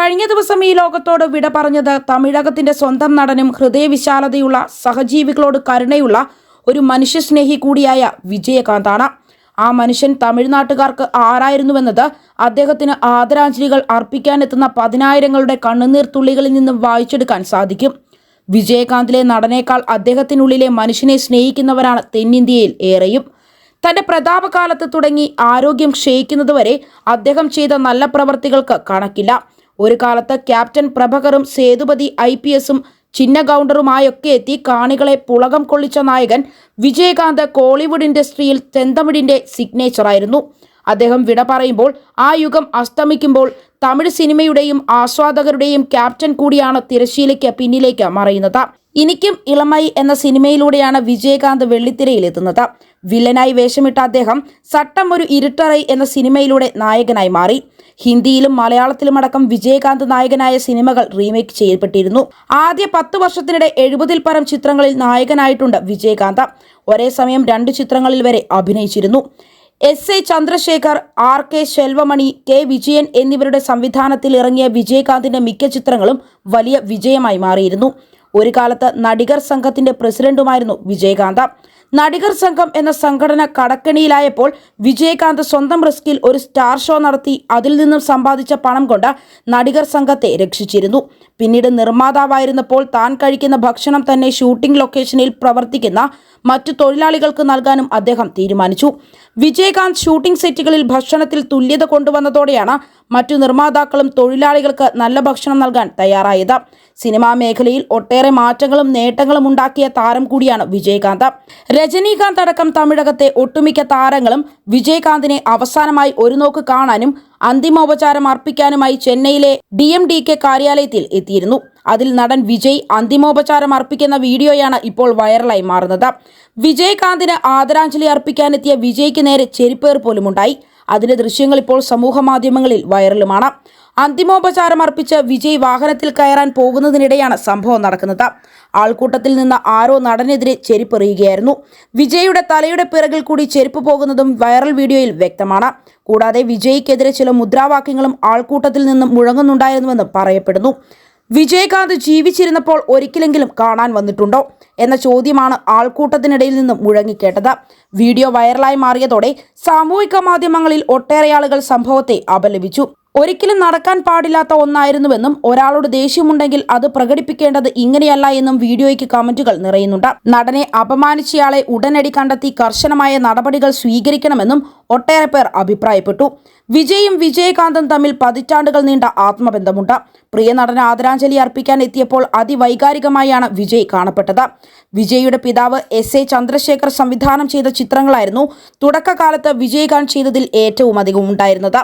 കഴിഞ്ഞ ദിവസം ഈ ലോകത്തോട് വിട പറഞ്ഞത് തമിഴകത്തിന്റെ സ്വന്തം നടനും ഹൃദയവിശാലതയുള്ള സഹജീവികളോട് കരുണയുള്ള ഒരു മനുഷ്യസ്നേഹി കൂടിയായ വിജയകാന്താണ്. ആ മനുഷ്യൻ തമിഴ്നാട്ടുകാർക്ക് ആരായിരുന്നുവെന്നത് അദ്ദേഹത്തിന് ആദരാഞ്ജലികൾ അർപ്പിക്കാനെത്തുന്ന പതിനായിരങ്ങളുടെ കണ്ണുനീർ തുള്ളികളിൽ നിന്നും വായിച്ചെടുക്കാൻ സാധിക്കും. വിജയകാന്തിലെ നടനേക്കാൾ അദ്ദേഹത്തിനുള്ളിലെ മനുഷ്യനെ സ്നേഹിക്കുന്നവരാണ് തെന്നിന്ത്യയിൽ ഏറെയും. തന്റെ പ്രതാപകാലത്ത് തുടങ്ങി ആരോഗ്യം ക്ഷയിക്കുന്നതുവരെ അദ്ദേഹം ചെയ്ത നല്ല പ്രവർത്തികൾക്ക് കണക്കില്ല. ഒരു കാലത്ത് ക്യാപ്റ്റൻ പ്രഭകറും സേതുപതി IPSും ചിന്ന ഗൗണ്ടറുമായൊക്കെ എത്തി കാണികളെ പുളകം കൊള്ളിച്ച നായകൻ വിജയകാന്ത് കോളിവുഡ് ഇൻഡസ്ട്രിയിൽ ചെന്തമിഴിന്റെ സിഗ്നേച്ചറായിരുന്നു. അദ്ദേഹം വിട പറയുമ്പോൾ ആ യുഗം അസ്തമിക്കുമ്പോൾ തമിഴ് സിനിമയുടെയും ആസ്വാദകരുടെയും ക്യാപ്റ്റൻ കൂടിയാണ് തിരശ്ശീലയ്ക്ക് പിന്നിലേക്ക് മറയുന്നത്. എനിക്കും ഇളമൈ എന്ന സിനിമയിലൂടെയാണ് വിജയകാന്ത് വെള്ളിത്തിരയിലെത്തുന്നത്. വില്ലനായി വേഷമിട്ട അദ്ദേഹം സട്ടം ഒരു ഇരുട്ടറൈ എന്ന സിനിമയിലൂടെ നായകനായി മാറി. ഹിന്ദിയിലും മലയാളത്തിലുമടക്കം വിജയകാന്ത് നായകനായ സിനിമകൾ റീമേക്ക് ചെയ്യപ്പെട്ടിരുന്നു. ആദ്യ 10 വർഷത്തിനിടെ 70-ൽ പരം ചിത്രങ്ങളിൽ നായകനായിട്ടുണ്ട് വിജയകാന്ത്. ഒരേ സമയം 2 ചിത്രങ്ങളിൽ വരെ അഭിനയിച്ചിരുന്നു. SA Chandrasekhar, RK Selvamani, K Vijayan എന്നിവരുടെ സംവിധാനത്തിൽ ഇറങ്ങിയ വിജയകാന്തിന്റെ മിക്ക ചിത്രങ്ങളും വലിയ വിജയമായി മാറിയിരുന്നു. ഒരു കാലത്ത് നടികർ സംഘത്തിന്റെ പ്രസിഡന്റുമായിരുന്നു വിജയകാന്ത്. നടികർ സംഘം എന്ന സംഘടന കടക്കെണിയിലായപ്പോൾ വിജയകാന്ത് സ്വന്തം റിസ്കിൽ ഒരു സ്റ്റാർ ഷോ നടത്തി അതിൽ നിന്നും സമ്പാദിച്ച പണം കൊണ്ട് നടികർ സംഘത്തെ രക്ഷിച്ചിരുന്നു. പിന്നീട് നിർമ്മാതാവായിരുന്നപ്പോൾ താൻ കഴിക്കുന്ന ഭക്ഷണം തന്നെ ഷൂട്ടിംഗ് ലൊക്കേഷനിൽ പ്രവർത്തിക്കുന്ന മറ്റു തൊഴിലാളികൾക്ക് നൽകാനും അദ്ദേഹം തീരുമാനിച്ചു. വിജയകാന്ത് ഷൂട്ടിംഗ് സെറ്റുകളിൽ ഭക്ഷണത്തിൽ തുല്യത കൊണ്ടുവന്നതോടെയാണ് മറ്റു നിർമ്മാതാക്കളും തൊഴിലാളികൾക്ക് നല്ല ഭക്ഷണം നൽകാൻ തയ്യാറായത്. സിനിമാ മേഖലയിൽ ഒട്ടേറെ മാറ്റങ്ങളും നേട്ടങ്ങളും ഉണ്ടാക്കിയ താരം കൂടിയാണ് വിജയകാന്ത്. രജനീകാന്ത് അടക്കം തമിഴകത്തെ ഒട്ടുമിക്ക താരങ്ങളും വിജയകാന്തിനെ അവസാനമായി ഒരു നോക്ക് കാണാനും അന്തിമോപചാരം അർപ്പിക്കാനുമായി ചെന്നൈയിലെ DMDK കാര്യാലയത്തിൽ എത്തിയിരുന്നു. അതിൽ നടൻ വിജയ് അന്തിമോപചാരം അർപ്പിക്കുന്ന വീഡിയോയാണ് ഇപ്പോൾ വൈറലായി മാറുന്നത്. വിജയകാന്തിന് ആദരാഞ്ജലി അർപ്പിക്കാനെത്തിയ വിജയ്ക്ക് നേരെ ചെരിപ്പേർ പോലുമുണ്ടായി. അതിന്റെ ദൃശ്യങ്ങൾ ഇപ്പോൾ സമൂഹ മാധ്യമങ്ങളിൽ വൈറലുമാണ്. അന്തിമോപചാരം അർപ്പിച്ച് വിജയ് വാഹനത്തിൽ കയറാൻ പോകുന്നതിനിടെയാണ് സംഭവം നടക്കുന്നത്. ആൾക്കൂട്ടത്തിൽ നിന്ന് ആരോ നടനെതിരെ ചെരുപ്പെറിയുകയായിരുന്നു. വിജയുടെ തലയുടെ പിറകിൽ കൂടി ചെരുപ്പ് പോകുന്നതും വൈറൽ വീഡിയോയിൽ വ്യക്തമാണ്. കൂടാതെ വിജയ്ക്കെതിരെ ചില മുദ്രാവാക്യങ്ങളും ആൾക്കൂട്ടത്തിൽ നിന്നും മുഴങ്ങുന്നുണ്ടായിരുന്നുവെന്ന് പറയപ്പെടുന്നു. വിജയകാന്ത് ജീവിച്ചിരുന്നപ്പോൾ ഒരിക്കലെങ്കിലും കാണാൻ വന്നിട്ടുണ്ടോ എന്ന ചോദ്യമാണ് ആൾക്കൂട്ടത്തിനിടയിൽ നിന്നും മുഴങ്ങിക്കേട്ടത്. വീഡിയോ വൈറലായി മാറിയതോടെ സാമൂഹിക മാധ്യമങ്ങളിൽ ഒട്ടേറെ ആളുകൾ സംഭവത്തെ അപലപിച്ചു. ഒരിക്കലും നടക്കാൻ പാടില്ലാത്ത ഒന്നായിരുന്നുവെന്നും ഒരാളോട് ദേഷ്യമുണ്ടെങ്കിൽ അത് പ്രകടിപ്പിക്കേണ്ടത് ഇങ്ങനെയല്ല എന്നും വീഡിയോയ്ക്ക് കമന്റുകൾ നിറയുന്നുണ്ട്. നടനെ അപമാനിച്ചയാളെ ഉടനടി കണ്ടെത്തി കർശനമായ നടപടികൾ സ്വീകരിക്കണമെന്നും ഒട്ടേറെ പേർ അഭിപ്രായപ്പെട്ടു. വിജയും വിജയകാന്തും തമ്മിൽ പതിറ്റാണ്ടുകൾ നീണ്ട ആത്മബന്ധമുണ്ട്. പ്രിയ നടന് ആദരാഞ്ജലി അർപ്പിക്കാൻ എത്തിയപ്പോൾ അതിവൈകാരികമായാണ് വിജയ് കാണപ്പെട്ടത്. വിജയുടെ പിതാവ് SA ചന്ദ്രശേഖർ സംവിധാനം ചെയ്ത ചിത്രങ്ങളായിരുന്നു തുടക്കകാലത്ത് വിജയകാന്ത് ചെയ്തതിൽ ഏറ്റവും അധികം ഉണ്ടായിരുന്നത്.